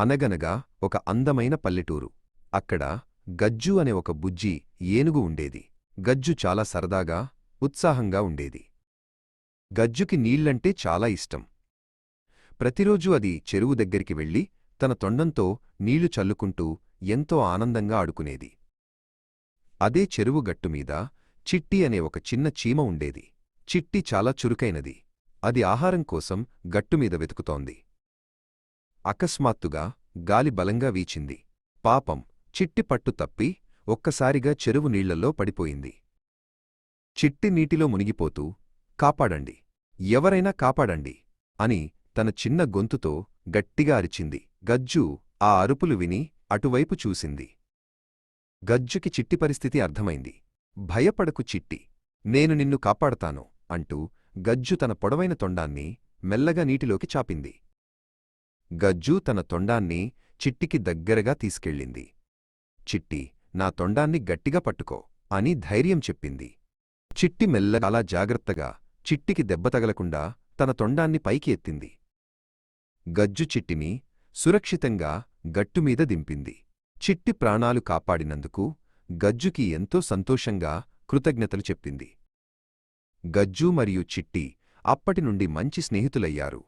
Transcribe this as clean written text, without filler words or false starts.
అనగనగా ఒక అందమైన పల్లెటూరు. అక్కడ గజ్జు అనే ఒక బుజ్జి ఏనుగు ఉండేది. గజ్జు చాలా సరదాగా, ఉత్సాహంగా ఉండేది. గజ్జుకి నీళ్లంటే చాలా ఇష్టం. ప్రతిరోజూ అది చెరువు దగ్గరికి వెళ్ళి తన తొండంతో నీళ్లు చల్లుకుంటూ ఎంతో ఆనందంగా ఆడుకునేది. అదే చెరువు గట్టుమీద చిట్టి అనే ఒక చిన్న చీమ ఉండేది. చిట్టి చాలా చురుకైనది. అది ఆహారం కోసం గట్టుమీద వెతుకుతోంది. అకస్మాత్తుగా గాలి బలంగా వీచింది. పాపం చిట్టి పట్టు తప్పి ఒక్కసారిగా చెరువు నీళ్లలో పడిపోయింది. చిట్టి నీటిలో మునిగిపోతూ కాపాడండి, ఎవరైనా కాపాడండి అని తన చిన్న గొంతుతో గట్టిగా అరిచింది. గజ్జు ఆ అరుపులు విని అటువైపు చూసింది. గజ్జుకి చిట్టి పరిస్థితి అర్థమైంది. భయపడకు చిట్టి, నేను నిన్ను కాపాడతాను అంటూ గజ్జు తన పొడవైన తొండాన్ని మెల్లగా నీటిలోకి చాపింది. గజ్జు తన తొండాన్ని చిట్టికి దగ్గరగా తీసుకెళ్ళింది. చిట్టి, నా తొండాన్ని గట్టిగా పట్టుకో అని ధైర్యం చెప్పింది. చిట్టి మెల్లగా చాలా జాగ్రత్తగా చిట్టికి దెబ్బ తగలకుండా తన తొండాన్ని పైకి ఎత్తింది. గజ్జు చిట్టిని సురక్షితంగా గట్టుమీద దింపింది. చిట్టి ప్రాణాలు కాపాడినందుకు గజ్జుకి ఎంతో సంతోషంగా కృతజ్ఞతలు చెప్పింది. గజ్జు మరియు చిట్టి అప్పటినుండి మంచి స్నేహితులయ్యారు.